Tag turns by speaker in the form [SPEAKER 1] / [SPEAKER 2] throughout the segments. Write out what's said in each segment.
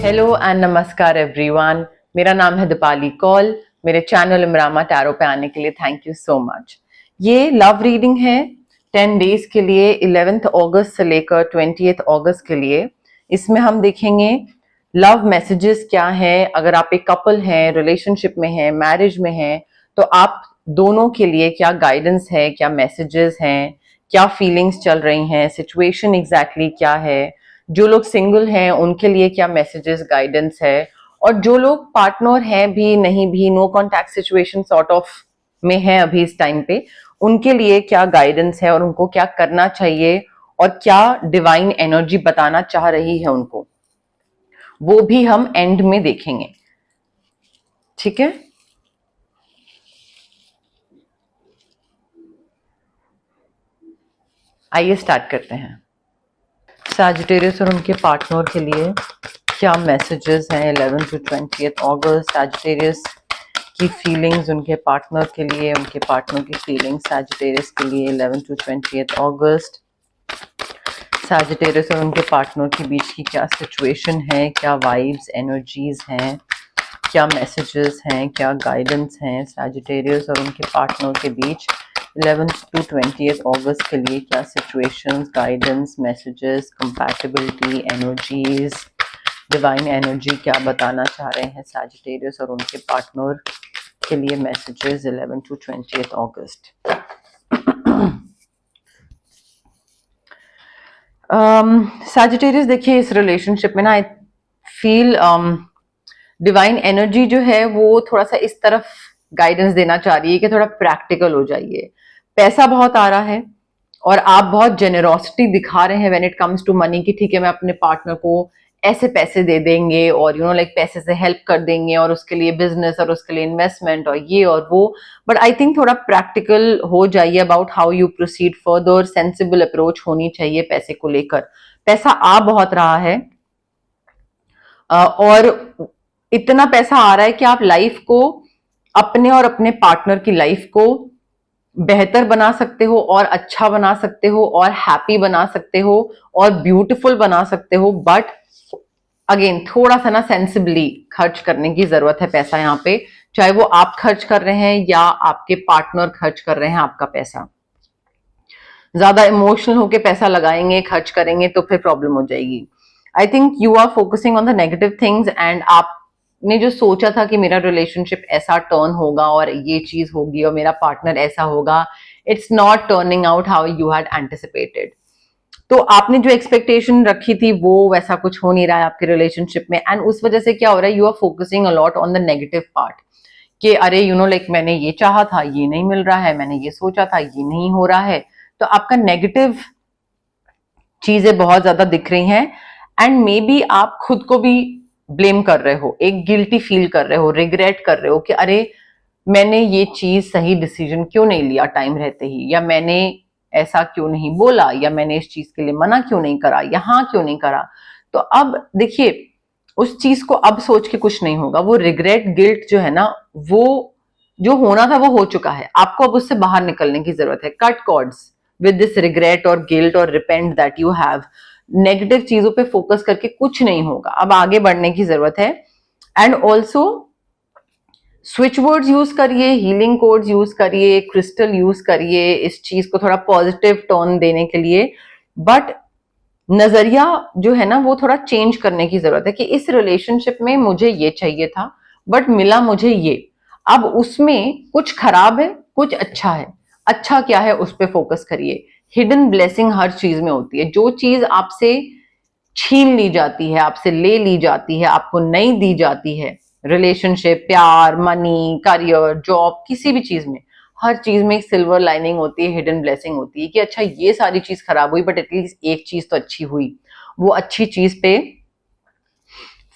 [SPEAKER 1] Hello and नमस्कार everyone. मेरा नाम है दीपाली कौल। मेरे चैनल इमरामा टैरो पे आने के लिए थैंक यू सो मच। ये लव रीडिंग है 10 डेज के लिए, 11 अगस्त से लेकर 20 अगस्त के लिए। इसमें हम देखेंगे लव मैसेजेस क्या है। अगर आप एक कपल हैं, रिलेशनशिप में हैं, मैरिज में हैं, तो आप दोनों के लिए क्या गाइडेंस है, क्या मैसेजेस हैं, क्या फीलिंग्स चल रही हैं, सिचुएशन एग्जैक्टली क्या है। जो लोग सिंगल हैं उनके लिए क्या मैसेजेस, गाइडेंस है, और जो लोग पार्टनर हैं भी नहीं भी, no contact situation sort of में है अभी इस टाइम पे, उनके लिए क्या गाइडेंस है और उनको क्या करना चाहिए और क्या डिवाइन एनर्जी बताना चाह रही है उनको, वो भी हम एंड में देखेंगे। ठीक है, आइए स्टार्ट करते हैं। सैजिटेरियस और उनके पार्टनर के लिए क्या मैसेजेस हैं 11 to 20 अगस्त। सैजिटेरियस की फीलिंग्स उनके पार्टनर के लिए, उनके पार्टनर की फीलिंग्स सैजिटेरियस के लिए 11 to 20 अगस्त। सैजिटेरियस और उनके पार्टनर के बीच की क्या सिचुएशन है, क्या वाइब्स, एनर्जीज हैं, क्या मैसेजेस हैं, क्या गाइडेंस हैं सैजिटेरियस और उनके पार्टनर के बीच 11 to 20 अगस्त के लिए। क्या situations, guidance, messages, compatibility, energies, divine energy क्या बताना चाह रहे हैं सैजिटेरियस और उनके पार्टनर के लिए मैसेजेस 11 to 20 अगस्त। सैजिटेरियस देखिए, इस रिलेशनशिप में ना आई फील डिवाइन एनर्जी जो है वो थोड़ा सा इस तरफ गाइडेंस देना चाह रही है कि थोड़ा प्रैक्टिकल हो जाइए। पैसा बहुत आ रहा है और आप बहुत जेनरोसिटी दिखा रहे हैं when it comes to money, कि ठीक है मैं अपने पार्टनर को ऐसे पैसे दे देंगे और लाइक पैसे से हेल्प कर देंगे और उसके लिए बिजनेस और उसके लिए इन्वेस्टमेंट और ये और वो। बट आई थिंक थोड़ा प्रैक्टिकल हो जाइए about how you proceed further. Sensible approach होनी चाहिए पैसे को लेकर। पैसा आ बहुत रहा है और इतना पैसा आ रहा है कि आप लाइफ को, अपने और अपने पार्टनर की लाइफ को बेहतर बना सकते हो और अच्छा बना सकते हो और हैप्पी बना सकते हो और ब्यूटीफुल बना सकते हो। बट अगेन थोड़ा सा ना सेंसिबली खर्च करने की जरूरत है पैसा यहाँ पे, चाहे वो आप खर्च कर रहे हैं या आपके पार्टनर खर्च कर रहे हैं आपका पैसा। ज्यादा इमोशनल होके पैसा लगाएंगे, खर्च करेंगे तो फिर प्रॉब्लम हो जाएगी। I think you are focusing on the negative things and आपने जो सोचा था कि मेरा रिलेशनशिप ऐसा टर्न होगा और ये चीज होगी और मेरा पार्टनर ऐसा होगा, it's not turning out how you had anticipated. तो आपने जो एक्सपेक्टेशन रखी थी वो वैसा कुछ हो नहीं रहा है आपके रिलेशनशिप में, एंड उस वजह से क्या हो रहा है, you are focusing a lot on the negative part कि अरे लाइक मैंने ये चाहा था, ये नहीं मिल रहा है, मैंने ये सोचा था, ये नहीं हो रहा है। तो आपका नेगेटिव चीजें बहुत ज्यादा दिख रही हैं एंड मे बी आप खुद को भी ब्लेम कर रहे हो, एक गिल्टी फील कर रहे हो, रिग्रेट कर रहे हो कि अरे मैंने ये चीज सही डिसीजन क्यों नहीं लिया टाइम रहते ही, या मैंने ऐसा क्यों नहीं बोला, या मैंने इस चीज के लिए मना क्यों नहीं करा, या हाँ क्यों नहीं करा। तो अब देखिए, उस चीज को अब सोच के कुछ नहीं होगा। वो रिग्रेट, गिल्ट जो है ना, वो जो होना था वो हो चुका है। आपको अब उससे बाहर निकलने की जरूरत है। Cut cords with this regret और गिल्ट और repent that you have. Negative चीजों पे फोकस करके कुछ नहीं होगा, अब आगे बढ़ने की जरूरत है। And also switch words use करिए, हीलिंग कोड्स यूज करिए, क्रिस्टल यूज करिए इस चीज को थोड़ा पॉजिटिव टर्न देने के लिए। बट नजरिया जो है ना वो थोड़ा चेंज करने की जरूरत है कि इस रिलेशनशिप में मुझे ये चाहिए था बट मिला मुझे ये। अब उसमें कुछ खराब है, कुछ अच्छा है। अच्छा क्या है उस पर फोकस करिए। हिडन ब्लेसिंग हर चीज में होती है। जो चीज आपसे छीन ली जाती है, आपसे ले ली जाती है, आपको नहीं दी जाती है, रिलेशनशिप, प्यार, मनी, करियर, जॉब, किसी भी चीज में, हर चीज में एक सिल्वर लाइनिंग होती है, हिडन ब्लेसिंग होती है कि अच्छा ये सारी चीज खराब हुई बट एटलीस्ट एक चीज तो अच्छी हुई। वो अच्छी चीज पे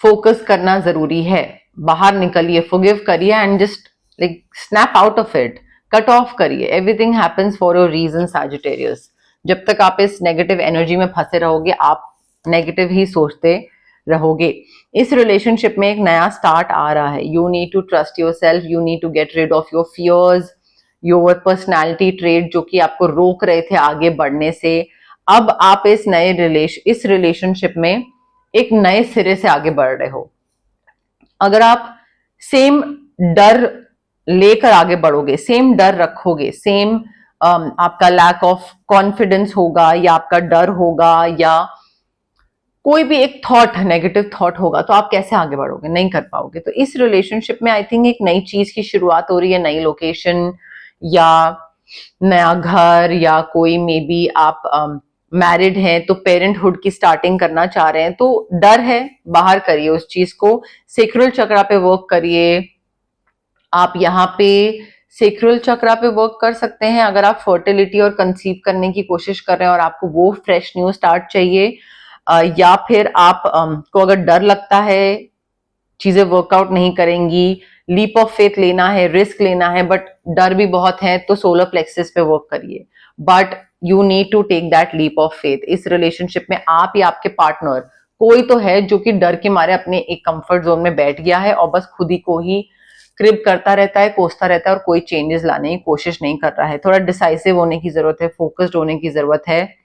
[SPEAKER 1] फोकस करना जरूरी है। बाहर निकलिए, फॉरगिव करिए and just like snap out of it, cut off करिए। Everything happens for a reason Sagittarius. जब तक आप इस नेगेटिव एनर्जी में फंसे रहोगे, आप नेगेटिव ही सोचते रहोगे। इस रिलेशनशिप में एक नया स्टार्ट आ रहा है। You need to trust yourself, you need to get rid of your fears, your personality trait जो कि आपको रोक रहे थे आगे बढ़ने से। अब आप इस रिलेशनशिप में एक नए सिरे से आगे बढ़ रहे हो। अगर आप सेम डर लेकर आगे बढ़ोगे, सेम डर रखोगे, सेम आपका लैक ऑफ कॉन्फिडेंस होगा या आपका डर होगा या कोई भी एक थॉट, नेगेटिव थॉट होगा, तो आप कैसे आगे बढ़ोगे? नहीं कर पाओगे। तो इस रिलेशनशिप में आई थिंक एक नई चीज की शुरुआत हो रही है, नई लोकेशन या नया घर, या कोई मे बी आप मैरिड हैं तो पेरेंटहुड की स्टार्टिंग करना चाह रहे हैं, तो डर है, बाहर करिए उस चीज को, सेक्रुअल चक्रा पे वर्क करिए। आप यहाँ पे सेक्रुअल चक्रा पे वर्क कर सकते हैं अगर आप फर्टिलिटी और कंसीव करने की कोशिश कर रहे हैं और आपको वो फ्रेश न्यू स्टार्ट चाहिए, या फिर आप को अगर डर लगता है, चीजें वर्कआउट नहीं करेंगी, लीप ऑफ फेथ लेना है, रिस्क लेना है, बट डर भी बहुत है, तो सोलर प्लेक्सिस पे वर्क करिए। But you need to take that leap of faith. इस रिलेशनशिप में आप या आपके पार्टनर कोई तो है जो कि डर के मारे अपने एक कंफर्ट जोन में बैठ गया है और बस खुद ही को ही क्रिप करता रहता है, कोसता रहता है और कोई चेंजेस लाने की कोशिश नहीं कर रहा है। थोड़ा डिसाइसिव होने की जरूरत है, फोकस्ड होने की जरूरत है।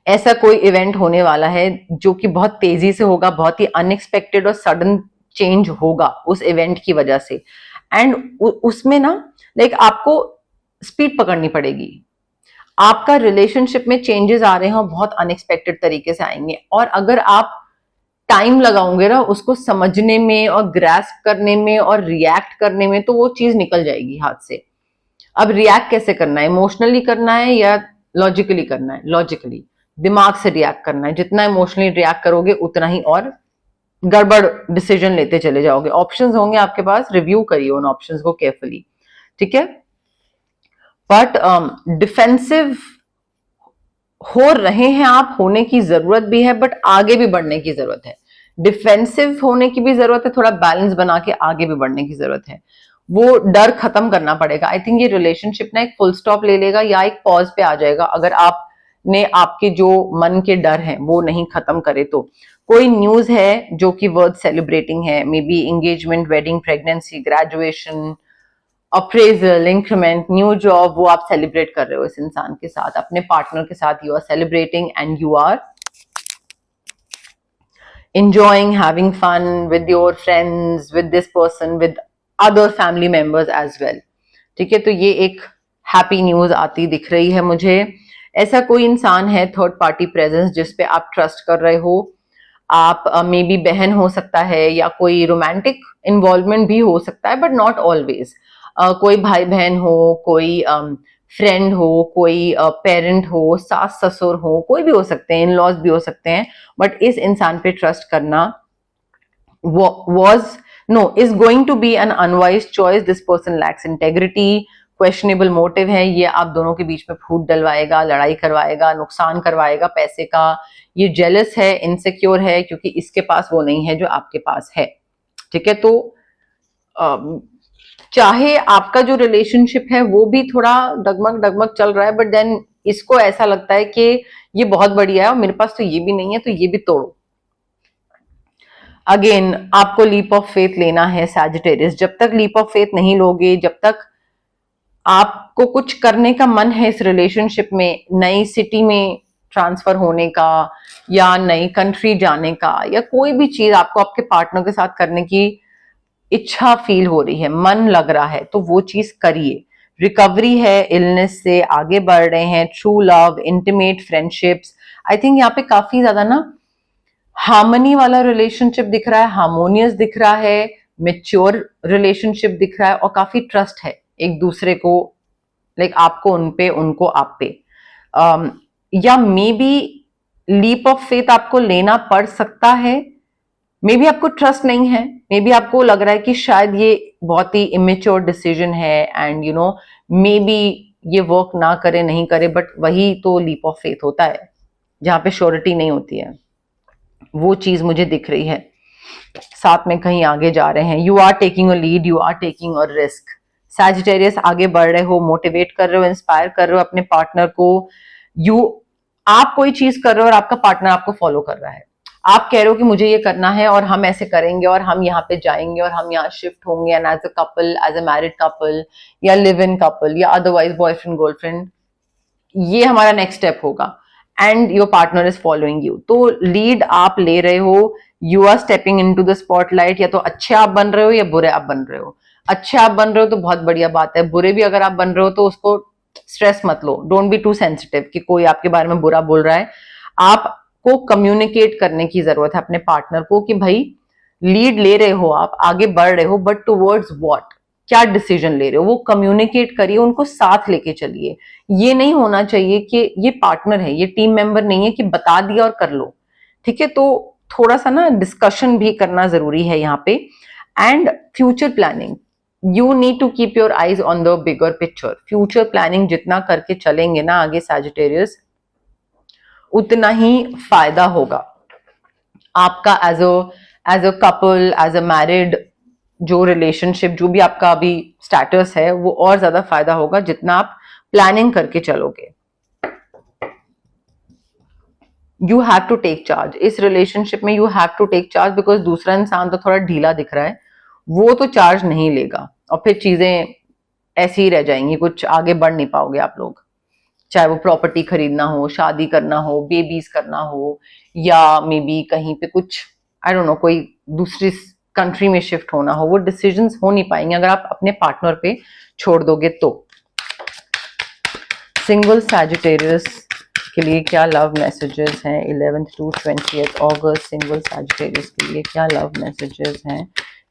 [SPEAKER 1] ऐसा कोई इवेंट होने वाला है जो कि बहुत तेजी से होगा, बहुत ही अनएक्सपेक्टेड और सडन चेंज होगा उस इवेंट की वजह से। एंड उसमें ना लाइक आपको स्पीड पकड़नी पड़ेगी। आपका रिलेशनशिप में चेंजेस आ रहे हैं और बहुत अनएक्सपेक्टेड तरीके से आएंगे, और अगर आप टाइम लगाओगे ना उसको समझने में और ग्रास्प करने में और रिएक्ट करने में, तो वो चीज निकल जाएगी हाथ से। अब रिएक्ट कैसे करना है? इमोशनली करना है या लॉजिकली करना है? लॉजिकली, दिमाग से रिएक्ट करना है। जितना इमोशनली रिएक्ट करोगे उतना ही और गड़बड़ डिसीजन लेते चले जाओगे। ऑप्शंस होंगे आपके पास, रिव्यू करिए उन ऑप्शंस को केयरफुली, ठीक है? बट डिफेंसिव हो रहे हैं आप, होने की जरूरत भी है, बट आगे भी बढ़ने की जरूरत है। डिफेंसिव होने की भी जरूरत है, थोड़ा बैलेंस बना के आगे भी बढ़ने की जरूरत है। वो डर खत्म करना पड़ेगा। आई थिंक ये रिलेशनशिप ना एक फुल स्टॉप ले लेगा या एक पॉज पे आ जाएगा अगर आपने आपके जो मन के डर हैं वो नहीं खत्म करे तो। कोई न्यूज है जो कि वर्थ सेलिब्रेटिंग है, may be engagement, wedding, pregnancy, graduation, appraisal, increment, new job, वो आप सेलिब्रेट कर रहे हो इस इंसान के साथ, अपने पार्टनर के साथ। You are celebrating and you are enjoying, having fun with your friends, with this person, with other family members as well। ठीक है, तो ये एक हैप्पी न्यूज आती दिख रही है मुझे। ऐसा कोई इंसान है, थर्ड पार्टी प्रेजेंस, जिस पे आप ट्रस्ट कर रहे हो। आप मे बी बहन हो सकता है या कोई रोमांटिक इन्वॉल्वमेंट भी हो सकता है, बट नॉट ऑलवेज। कोई भाई बहन हो, कोई फ्रेंड हो, कोई पेरेंट हो, सास ससुर हो, कोई भी हो सकते हैं, इन लॉज भी हो सकते हैं। बट इस इंसान पे ट्रस्ट करना was no is going to be an unwise choice। this person lacks integrity, questionable motive है, ये आप दोनों के बीच में फूट डलवाएगा, लड़ाई करवाएगा, नुकसान करवाएगा पैसे का। ये जेलस है, इनसिक्योर है, क्योंकि इसके पास वो नहीं है जो आपके पास है। ठीक है, तो चाहे आपका जो रिलेशनशिप है वो भी थोड़ा डगमग डगमग चल रहा है, बट देन इसको ऐसा लगता है कि ये बहुत बढ़िया है और मेरे पास तो ये भी नहीं है, तो ये भी तोड़ो। अगेन आपको लीप ऑफ फेथ लेना है सैजिटेरियस। जब तक लीप ऑफ फेथ नहीं लोगे, जब तक आपको कुछ करने का मन है इस रिलेशनशिप में, नई सिटी में ट्रांसफर होने का या नई कंट्री जाने का, या कोई भी चीज आपको आपके पार्टनर के साथ करने की इच्छा फील हो रही है, मन लग रहा है, तो वो चीज करिए। रिकवरी है, इलनेस से आगे बढ़ रहे हैं, true love, intimate friendships. I think यहाँ पे काफी ज्यादा ना हार्मनी वाला रिलेशनशिप दिख रहा है, हार्मोनियस दिख रहा है, मेच्योर रिलेशनशिप दिख रहा है, और काफी ट्रस्ट है एक दूसरे को, लाइक आपको उन पे, उनको आप पे। या maybe leap of faith आपको लेना पड़ सकता है। मे बी आपको ट्रस्ट नहीं है, मे बी आपको लग रहा है कि शायद ये बहुत ही इमेच्योर डिसीजन है and you know may be ये वर्क ना करे, नहीं करे, बट वही तो लीप ऑफ फेथ होता है जहां पे श्योरिटी नहीं होती है। वो चीज मुझे दिख रही है, साथ में कहीं आगे जा रहे हैं। You are taking a lead, you are taking a risk. Sagittarius आगे बढ़ रहे हो, मोटिवेट कर रहे हो, इंस्पायर कर रहे हो अपने पार्टनर को। आप कोई चीज कर रहे हो और आपका पार्टनर आपको फॉलो कर रहा है। आप कह रहे हो कि मुझे ये करना है और हम ऐसे करेंगे और हम यहाँ पे जाएंगे और हम यहाँ शिफ्ट होंगे, and as a couple, as a married couple या लिव इन कपल या अदरवाइज बॉयफ्रेंड गर्लफ्रेंड, ये हमारा नेक्स्ट स्टेप होगा। And your partner is following you. तो लीड आप ले रहे हो, you are stepping into the spotlight. या तो अच्छे आप बन रहे हो या बुरे आप बन रहे हो। अच्छे आप बन रहे हो तो बहुत बढ़िया बात है, बुरे भी अगर आप बन रहे हो तो उसको स्ट्रेस मत लो, डोंट बी टू सेंसिटिव कि कोई आपके बारे में बुरा बोल रहा है। आपको कम्युनिकेट करने की जरूरत है अपने पार्टनर को कि भाई लीड ले रहे हो, आप आगे बढ़ रहे हो, बट टुवर्ड्स व्हाट, क्या डिसीजन ले रहे हो वो कम्युनिकेट करिए, उनको साथ लेके चलिए। ये नहीं होना चाहिए कि ये पार्टनर है, ये टीम मेंबर नहीं है कि बता दिया और कर लो। ठीक है, तो थोड़ा सा ना डिस्कशन भी करना जरूरी है यहाँ पे। And future planning, you need to keep your eyes on the bigger picture. Future planning जितना करके चलेंगे ना आगे सैजिटेरियस, उतना ही फायदा होगा आपका as a couple, as a married जो रिलेशनशिप, जो भी आपका अभी स्टेटस है, वो और ज्यादा फायदा होगा जितना आप प्लानिंग करके चलोगे। You have to take charge इस रिलेशनशिप में, you have to take charge, because दूसरा इंसान तो थोड़ा ढीला दिख रहा है, वो तो चार्ज नहीं लेगा और फिर चीजें ऐसी ही रह जाएंगी, कुछ आगे बढ़ नहीं पाओगे आप लोग। चाहे वो प्रॉपर्टी खरीदना हो, शादी करना हो, बेबीज करना हो, या मे बी कहीं पे कुछ आई डोंट नो कोई दूसरी कंट्री में शिफ्ट होना हो, वो डिसीजंस हो नहीं पाएंगे अगर आप अपने पार्टनर पे छोड़ दोगे तो। सिंगल सैजिटेरियस के लिए क्या लव मैसेजेस हैं 11th to 20th August? Single Sagittarius के लिए क्या लव मैसेजेस हैं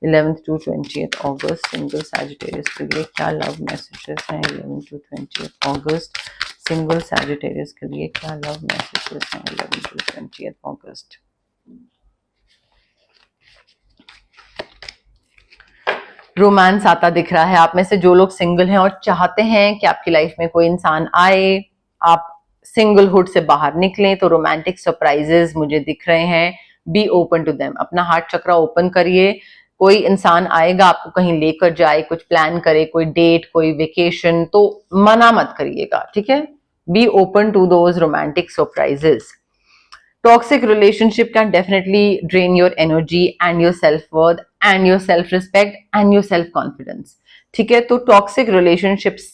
[SPEAKER 1] 11th to 20th August? Single Sagittarius के लिए क्या लव मैसेजेस हैं 11th to 20th August? Single Sagittarius के लिए क्या लव मैसेजेस हैं 11th to 20th August? Romance आता दिख रहा है। आप में से जो लोग सिंगल हैं और चाहते हैं कि आपकी लाइफ में कोई इंसान आए, आप सिंगलहुड से बाहर निकलें, तो रोमांटिक सरप्राइजेस मुझे दिख रहे हैं। बी ओपन टू देम, अपना हार्ट चक्रा ओपन करिए। कोई इंसान आएगा, आपको कहीं लेकर जाए, कुछ प्लान करे, कोई डेट, कोई वेकेशन, तो मना मत करिएगा, ठीक है। Be open to those romantic surprises. Toxic relationship can definitely drain your energy and your self-worth and your self-respect and your self-confidence. ठीक है, तो टॉक्सिक रिलेशनशिप्स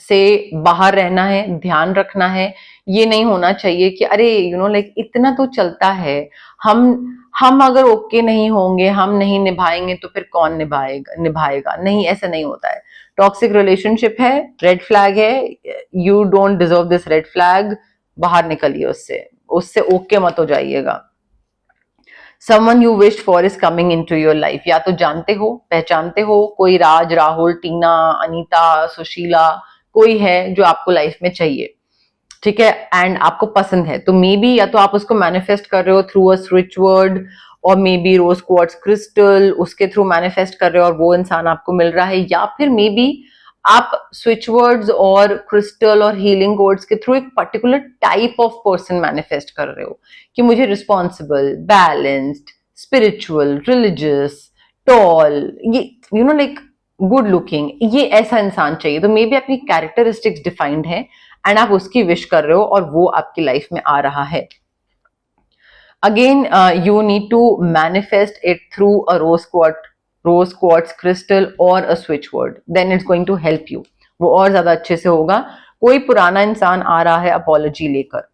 [SPEAKER 1] से बाहर रहना है, ध्यान रखना है। ये नहीं होना चाहिए कि अरे लाइक इतना तो चलता है, हम अगर ओके नहीं होंगे, हम नहीं निभाएंगे तो फिर कौन निभाएगा। नहीं, ऐसा नहीं होता है। टॉक्सिक रिलेशनशिप है, रेड फ्लैग है, you don't deserve this red flag, बाहर निकलिए उससे ओके मत हो जाइएगा। Someone you wished for is coming into your life. या तो जानते हो, पहचानते हो, कोई राज, राहुल, टीना, अनीता, सुशीला, कोई है जो आपको लाइफ में चाहिए, ठीक है, एंड आपको पसंद है। तो मे बी या तो आप उसको मैनिफेस्ट कर रहे हो थ्रू अ स्विच वर्ड, और maybe rose quartz crystal, उसके थ्रू मैनिफेस्ट कर रहे हो और वो इंसान आपको मिल रहा है। या फिर मे बी आप स्विच वर्ड्स और क्रिस्टल और हीलिंग कोड्स के थ्रू एक particular type of person manifest कर रहे हो कि मुझे responsible, balanced, spiritual, religious, tall, ये लाइक गुड लुकिंग, ये ऐसा इंसान चाहिए। तो मे बी अपनी कैरेक्टरिस्टिक्स डिफाइंड है एंड आप उसकी विश कर रहे हो और वो आपकी लाइफ में आ रहा है। Again you need to manifest it through a rose quartz crystal और a switch word, then it's going to help you, वो और ज्यादा अच्छे से होगा। कोई पुराना इंसान आ रहा है अपॉलॉजी लेकर।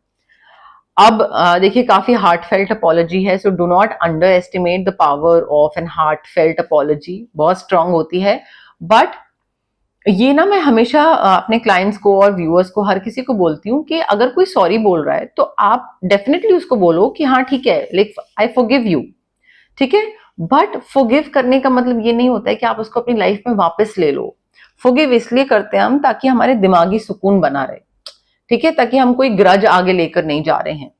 [SPEAKER 1] अब देखिए, काफी हार्टफेल्ट अपॉलॉजी है, so do not underestimate the power of an heartfelt apology, बहुत स्ट्रांग होती है। बट ये ना मैं हमेशा अपने क्लाइंट्स को और व्यूअर्स को, हर किसी को बोलती हूँ कि अगर कोई सॉरी बोल रहा है तो आप डेफिनेटली उसको बोलो कि हाँ ठीक है, लाइक आई फॉरगिव यू, ठीक है। बट फॉरगिव करने का मतलब ये नहीं होता है कि आप उसको अपनी लाइफ में वापस ले लो। फॉरगिव इसलिए करते हैं हम ताकि हमारे दिमागी सुकून बना रहे, ठीक है, ताकि हम कोई ग्रज आगे लेकर नहीं जा रहे हैं।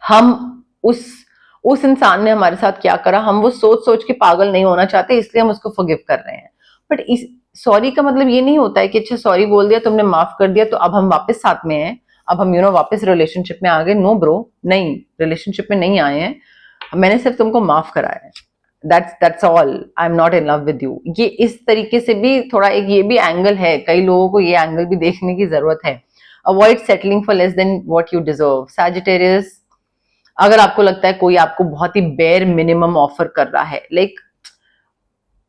[SPEAKER 1] हम उस इंसान ने हमारे साथ क्या करा, हम वो सोच सोच के पागल नहीं होना चाहते, इसलिए हम उसको फॉरगिव कर रहे हैं। बट इस सॉरी का मतलब ये नहीं होता है कि अच्छा सॉरी बोल दिया, तुमने माफ कर दिया तो अब हम वापस साथ में हैं, अब हम वापस रिलेशनशिप में आ गए। नो ब्रो, नहीं, रिलेशनशिप में नहीं आए हैं, मैंने सिर्फ तुमको माफ कराया है, that's all, I am not in love with you. ये इस तरीके से भी थोड़ा एक ये भी एंगल है, कई लोगों को ये एंगल भी देखने की जरूरत है। Avoid settling for less than what you deserve. Sagittarius, अगर आपको लगता है कोई आपको बहुत ही बेयर मिनिमम ऑफर कर रहा है, लाइक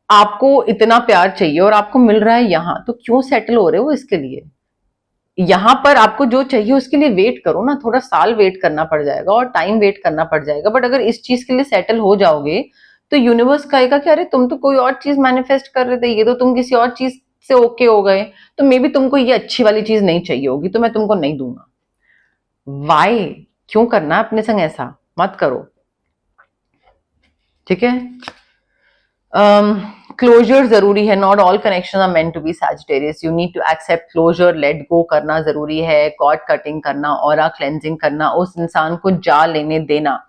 [SPEAKER 1] आपको इतना प्यार चाहिए और आपको मिल रहा है यहाँ, तो क्यों सेटल हो रहे हो इसके लिए? यहाँ पर आपको जो चाहिए उसके लिए वेट करो ना, थोड़ा साल वेट करना पड़ जाएगा और टाइम वेट करना पड़ जाएगा, बट अगर इस चीज के लिए सेटल हो जाओगे तो यूनिवर्स कहेगा कि अरे तुम तो कोई और चीज मैनिफेस्ट कर रहे थे, ये तो तुम किसी और चीज से ओके हो गए, तो मे बी तुमको ये अच्छी वाली चीज नहीं चाहिए होगी, तो मैं तुमको नहीं दूंगा। वाई, क्यों करना है अपने संग ऐसा, मत करो, ठीक है। क्लोजर जरूरी है, not all connection are meant to be Sagittarius, you need to accept closure, let go करना जरूरी है, कॉर्ड कटिंग करना, ऑरा क्लेंजिंग करना, उस इंसान को जा लेने देना,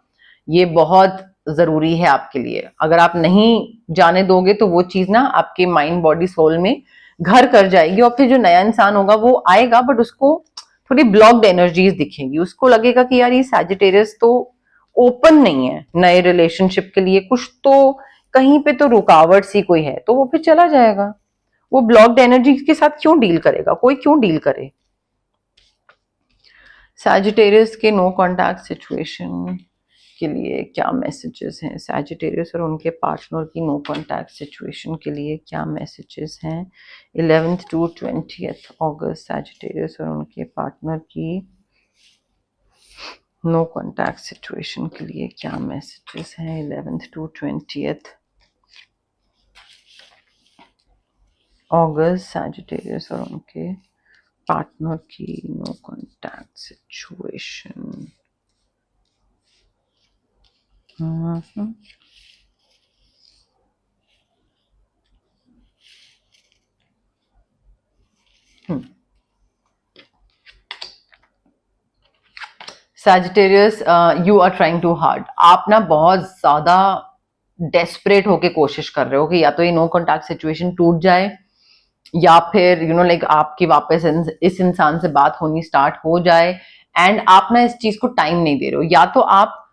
[SPEAKER 1] ये बहुत जरूरी है आपके लिए। अगर आप नहीं जाने दोगे तो वो चीज ना आपके माइंड बॉडी सोल में घर कर जाएगी, और फिर जो नया इंसान होगा वो आएगा बट उसको थोड़ी ब्लॉक्ड एनर्जीज दिखेंगी, उसको लगेगा कि यार ये सैजिटेरियस तो ओपन नहीं है नए रिलेशनशिप के लिए, कुछ तो कहीं पे तो रुकावट सी कोई है, तो वो फिर चला जाएगा। वो ब्लॉक्ड एनर्जी के साथ क्यों डील करेगा, कोई क्यों डील करे। सैजिटेरियस के नो कॉन्टैक्ट सिचुएशन के लिए क्या मैसेजेस हैं, सैजिटेरियस और उनके पार्टनर की नो कॉन्टैक्ट सिचुएशन के लिए क्या मैसेजेस हैं 11th to 20th August, Sagittarius और उनके पार्टनर की नो कॉन्टैक्ट सिचुएशन के लिए क्या मैसेजेस हैं 11th to 20th August, Sagittarius और उनके पार्टनर की no contact situation. Sagittarius, you are trying too hard, आप ना बहुत ज्यादा डेस्परेट होके कोशिश कर रहे हो कि या तो ये नो कॉन्टैक्ट सिचुएशन टूट जाए, या फिर लाइक आपकी वापस इस इंसान से बात होनी स्टार्ट हो जाए, एंड आप ना इस चीज को टाइम नहीं दे रहे हो। या तो आप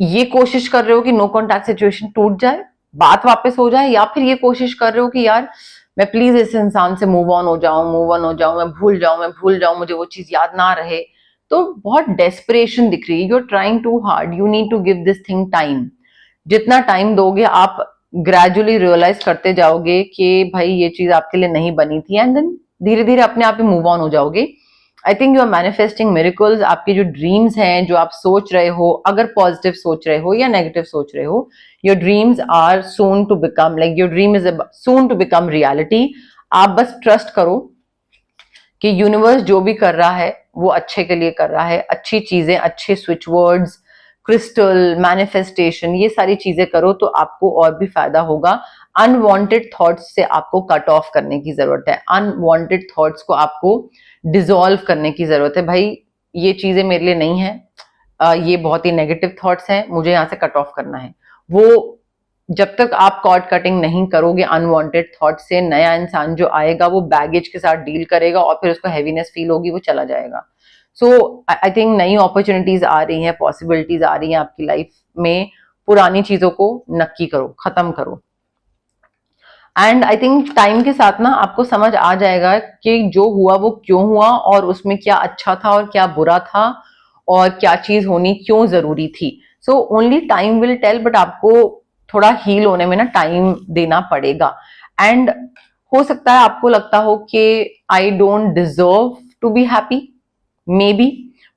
[SPEAKER 1] ये कोशिश कर रहे हो कि नो कॉन्टैक्ट सिचुएशन टूट जाए, बात वापस हो जाए, या फिर ये कोशिश कर रहे हो कि यार मैं प्लीज इस इंसान से मूव ऑन हो जाऊं, मैं भूल जाऊं, मुझे वो चीज याद ना रहे। तो बहुत डेस्परेशन दिख रही है, you are trying too hard, you need to give this thing time. जितना टाइम दोगे आप ग्रेजुअली रियलाइज करते जाओगे कि भाई ये चीज आपके लिए नहीं बनी थी, एंड देन धीरे धीरे अपने आप ही मूव ऑन हो जाओगे। I think you are manifesting miracles, आपके जो ड्रीम्स हैं, जो आप सोच रहे हो, अगर पॉजिटिव सोच रहे हो या नेगेटिव सोच रहे हो, your dreams are soon to become, like your dream is soon to become reality. आप बस ट्रस्ट करो कि यूनिवर्स जो भी कर रहा है वो अच्छे के लिए कर रहा है, अच्छी चीजें, अच्छे स्विच वर्ड्स, क्रिस्टल, मैनिफेस्टेशन, ये सारी चीजें करो तो आपको और भी फायदा होगा। अनवांटेड थॉट्स से आपको कट ऑफ करने की जरूरत है, अनवांटेड थॉट्स को आपको डिसॉल्व करने की जरूरत है। भाई ये चीजें मेरे लिए नहीं है, ये बहुत ही नेगेटिव थॉट्स हैं, मुझे यहाँ से कट ऑफ करना है। वो जब तक आप कॉर्ड कटिंग नहीं करोगे अनवांटेड थॉट से, नया इंसान जो आएगा वो बैगेज के साथ डील करेगा और फिर उसको हैवीनेस फील होगी, वो चला जाएगा। सो आई थिंक नई अपॉर्चुनिटीज आ रही हैं, पॉसिबिलिटीज आ रही हैं आपकी लाइफ में, पुरानी चीजों को नक्की करो, खत्म करो। एंड आई थिंक टाइम के साथ ना आपको समझ आ जाएगा कि जो हुआ वो क्यों हुआ, और उसमें क्या अच्छा था और क्या बुरा था, और क्या चीज होनी क्यों जरूरी थी। So only time will tell, but आपको थोड़ा हील होने में ना टाइम देना पड़ेगा। एंड हो सकता है आपको लगता हो कि I don't deserve to be happy, maybe,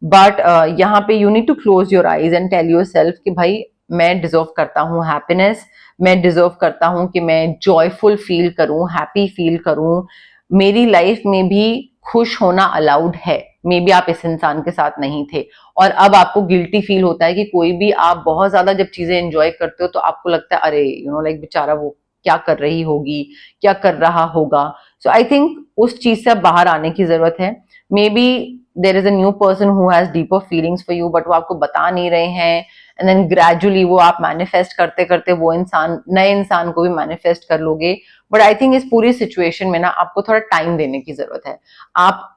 [SPEAKER 1] but यहाँ पे you need to close your eyes and tell yourself कि भाई मैं डिजर्व करता हूँ हैप्पीनेस, मैं डिजर्व करता हूँ कि मैं जॉयफुल फील करूं, हैप्पी फील करूं, मेरी लाइफ में भी खुश होना अलाउड है। मे बी आप इस इंसान के साथ नहीं थे और अब आपको गिल्टी फील होता है कि कोई भी, आप बहुत ज्यादा जब चीजें एंजॉय करते हो तो आपको लगता है अरे लाइक बेचारा वो क्या कर रही होगी, क्या कर रहा होगा। सो आई थिंक उस चीज से अब बाहर आने की जरूरत है। May be there is a new person who has deeper feelings for you, but वो आपको बता नहीं रहे हैं, एंड देन ग्रेजुअली वो आप मैनिफेस्ट करते करते वो इंसान, नए इंसान को भी मैनिफेस्ट कर लोगे। बट आई थिंक इस पूरी सिचुएशन में ना आपको थोड़ा टाइम देने की जरूरत है। आप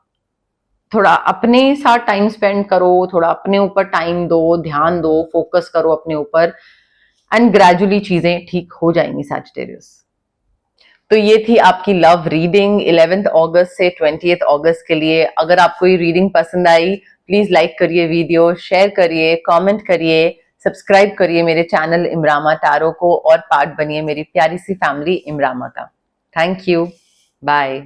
[SPEAKER 1] थोड़ा अपने साथ टाइम स्पेंड करो, थोड़ा अपने ऊपर टाइम दो, ध्यान दो, फोकस करो अपने ऊपर, एंड ग्रेजुअली चीजें ठीक हो जाएंगी सैजिटेरियस। तो ये थी आपकी लव रीडिंग 11th अगस्त से 20th अगस्त के लिए। अगर आपको ये रीडिंग पसंद आई, प्लीज लाइक करिए वीडियो, शेयर करिए, कमेंट करिए, सब्सक्राइब करिए मेरे चैनल इमरामा टैरो को, और पार्ट बनिए मेरी प्यारी सी फैमिली इमरामा का। Thank you, bye.